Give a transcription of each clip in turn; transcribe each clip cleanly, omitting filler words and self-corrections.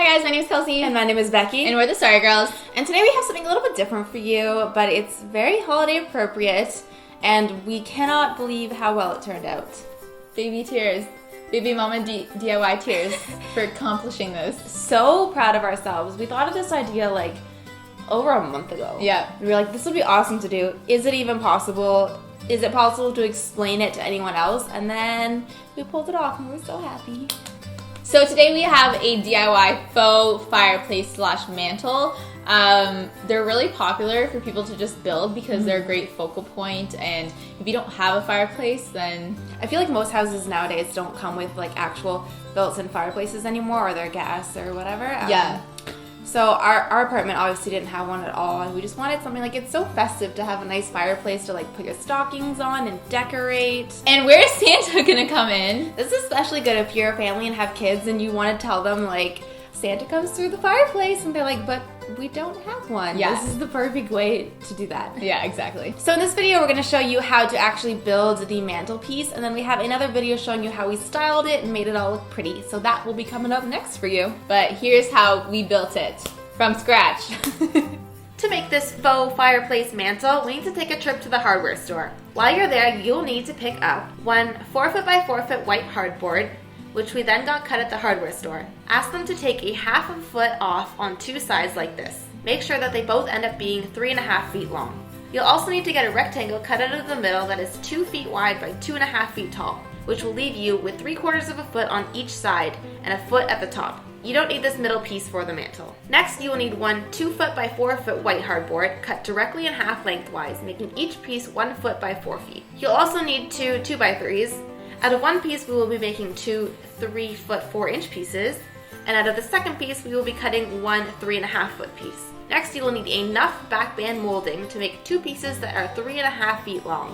Hi guys, my name is Kelsey. And my name is Becky. And we're the Sorry Girls. And today we have something a little bit different for you, but it's very holiday appropriate, and we cannot believe how well it turned out. Baby tears. Baby mama DIY tears for accomplishing this. So proud of ourselves. We thought of this idea like over a month ago. Yeah. We were like, this would be awesome to do. Is it even possible? Is it possible to explain it to anyone else? And then we pulled it off and we're so happy. So today we have a DIY faux fireplace / mantle. They're really popular for people to just build because they're a great focal point, and if you don't have a fireplace, then I feel like most houses nowadays don't come with like actual built-in fireplaces anymore, or they're gas or whatever. Yeah. So our apartment obviously didn't have one at all, and we just wanted something like, it's so festive to have a nice fireplace to like put your stockings on and decorate. And where's Santa gonna come in? This is especially good if you're a family and have kids and you want to tell them like Santa comes through the fireplace, and they're like, but we don't have one. Yeah. This is the perfect way to do that. Yeah, exactly. So in this video, we're going to show you how to actually build the mantelpiece, and then we have another video showing you how we styled it and made it all look pretty. So that will be coming up next for you. But here's how we built it from scratch. To make this faux fireplace mantle, we need to take a trip to the hardware store. While you're there, you'll need to pick up one 4-foot by 4-foot white hardboard, which we then got cut at the hardware store. Ask them to take a 1/2 foot off on two sides like this. Make sure that they both end up being 3.5 feet long. You'll also need to get a rectangle cut out of the middle that is 2 feet wide by 2.5 feet tall, which will leave you with 3/4 of a foot on each side and a foot at the top. You don't need this middle piece for the mantle. Next, you will need one 2-foot by 4-foot white hardboard cut directly in half lengthwise, making each piece 1 foot by 4 feet. You'll also need two 2x3s. Out of one piece, we will be making two 3-foot 4-inch pieces, and out of the second piece, we will be cutting one 3.5-foot piece. Next, you will need enough backband molding to make two pieces that are 3.5 feet long.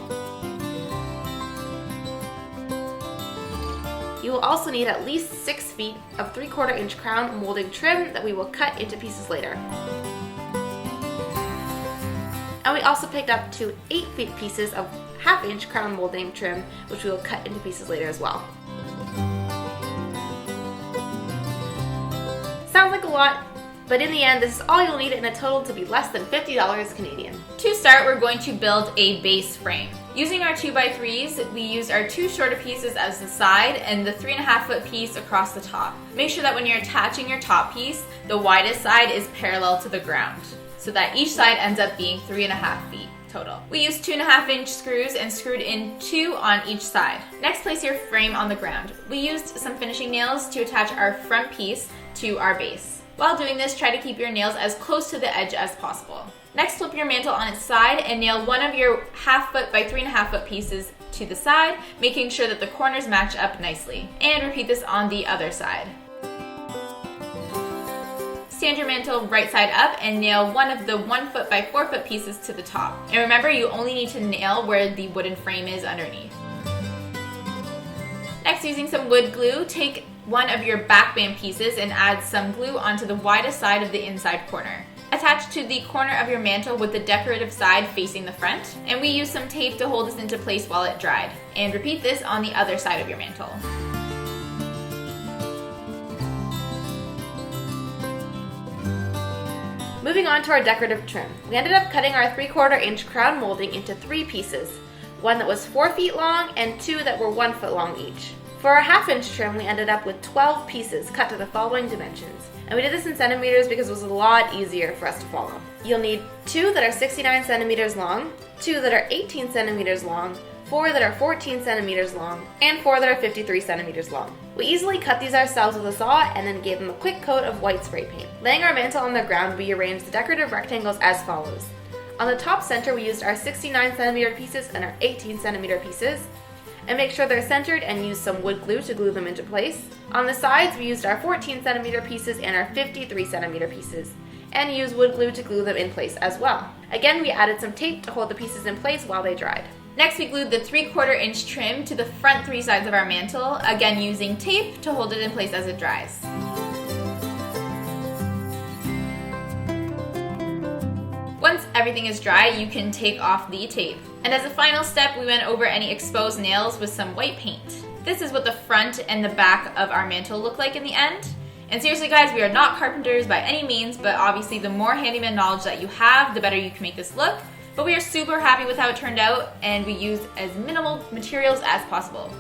You will also need at least 6 feet of 3/4 inch crown molding trim that we will cut into pieces later. And we also picked up two 8-feet pieces of 1/2 inch crown molding trim, which we will cut into pieces later as well. Sounds like a lot, but in the end, this is all you'll need in a total to be less than $50 Canadian. To start, we're going to build a base frame. Using our 2x3s, we used our two shorter pieces as the side and the 3.5-foot piece across the top. Make sure that when you're attaching your top piece, the widest side is parallel to the ground, so that each side ends up being 3.5 feet total. We used 2.5-inch screws and screwed in 2 on each side. Next, place your frame on the ground. We used some finishing nails to attach our front piece to our base. While doing this, try to keep your nails as close to the edge as possible. Next, flip your mantle on its side and nail one of your 1/2 foot by 3.5-foot pieces to the side, making sure that the corners match up nicely. And repeat this on the other side. Stand your mantle right side up and nail one of the 1-foot by 4-foot pieces to the top. And remember, you only need to nail where the wooden frame is underneath. Next, using some wood glue, take one of your backband pieces and add some glue onto the widest side of the inside corner. Attach to the corner of your mantle with the decorative side facing the front, and we used some tape to hold this into place while it dried. And repeat this on the other side of your mantle. Moving on to our decorative trim. We ended up cutting our 3/4 inch crown molding into 3 pieces, one that was 4 feet long and 2 that were 1 foot long each. For our 1/2 inch trim, we ended up with 12 pieces cut to the following dimensions. And we did this in centimeters because it was a lot easier for us to follow. You'll need 2 that are 69 centimeters long, 2 that are 18 centimeters long, 4 that are 14 centimeters long, and 4 that are 53 centimeters long. We easily cut these ourselves with a saw and then gave them a quick coat of white spray paint. Laying our mantle on the ground, we arranged the decorative rectangles as follows. On the top center, we used our 69 centimeter pieces and our 18 centimeter pieces. And make sure they're centered and use some wood glue to glue them into place. On the sides, we used our 14 centimeter pieces and our 53 centimeter pieces, and use wood glue to glue them in place as well. Again, we added some tape to hold the pieces in place while they dried. Next, we glued the 3/4 inch trim to the front 3 sides of our mantle, again using tape to hold it in place as it dries. Once everything is dry, you can take off the tape. And as a final step, we went over any exposed nails with some white paint. This is what the front and the back of our mantle look like in the end. And seriously guys, we are not carpenters by any means, but obviously the more handyman knowledge that you have, the better you can make this look. But we are super happy with how it turned out, and we used as minimal materials as possible.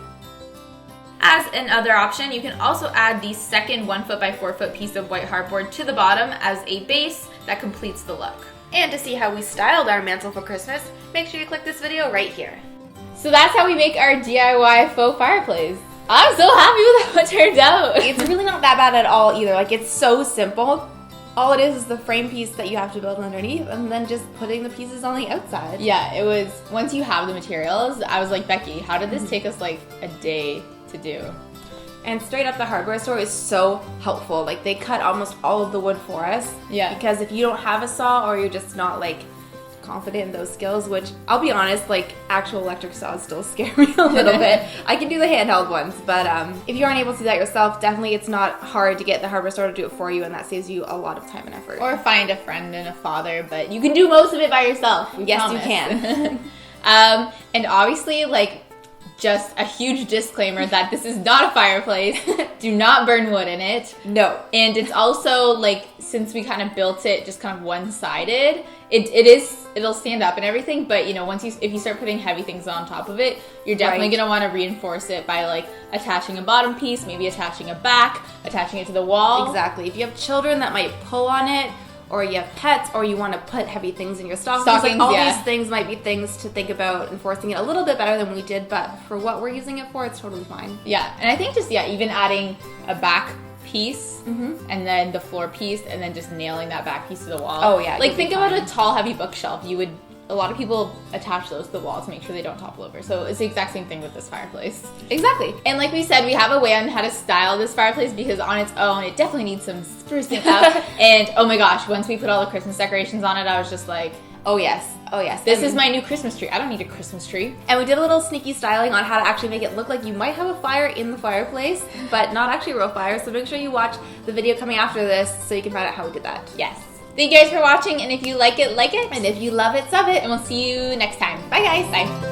As another option, you can also add the second 1 foot by 4 foot piece of white hardboard to the bottom as a base that completes the look. And to see how we styled our mantle for Christmas, make sure you click this video right here. So that's how we make our DIY faux fireplace. I'm so happy with how it turned out. It's really not that bad at all either. Like, it's so simple. All it is the frame piece that you have to build underneath, and then just putting the pieces on the outside. Yeah, it was, once you have the materials, I was like, Becky, how did this take us like a day to do? And straight up, the hardware store is so helpful. Like, they cut almost all of the wood for us. Yeah. Because if you don't have a saw, or you're just not like confident in those skills, which I'll be honest, like, actual electric saws still scare me a little bit. I can do the handheld ones, but if you aren't able to do that yourself, definitely it's not hard to get the hardware store to do it for you, and that saves you a lot of time and effort. Or find a friend and a father, but you can do most of it by yourself. Yes, promise. you can. And obviously, like, just a huge disclaimer that this is not a fireplace. Do not burn wood in it. No. And it's also, like, since we kind of built it just kind of one-sided, it'll stand up and everything, but you know, if you start putting heavy things on top of it, you're definitely going to want to reinforce it by like attaching a bottom piece, maybe attaching a back, attaching it to the wall. Exactly. If you have children that might pull on it, or you have pets, or you want to put heavy things in your stockings, like all these things might be things to think about enforcing it a little bit better than we did, but for what we're using it for, it's totally fine. Yeah, and I think just, even adding a back piece, and then the floor piece, and then just nailing that back piece to the wall. Oh yeah. Like, think about a tall, heavy bookshelf. A lot of people attach those to the wall to make sure they don't topple over. So it's the exact same thing with this fireplace. Exactly. And like we said, we have a way on how to style this fireplace, because on its own, it definitely needs some sprucing up. And oh my gosh, once we put all the Christmas decorations on it, I was just like, oh yes. Oh yes. This is my new Christmas tree. I don't need a Christmas tree. And we did a little sneaky styling on how to actually make it look like you might have a fire in the fireplace, but not actually a real fire. So make sure you watch the video coming after this so you can find out how we did that. Yes. Thank you guys for watching, and if you like it, like it. And if you love it, sub it. And we'll see you next time. Bye guys. Bye.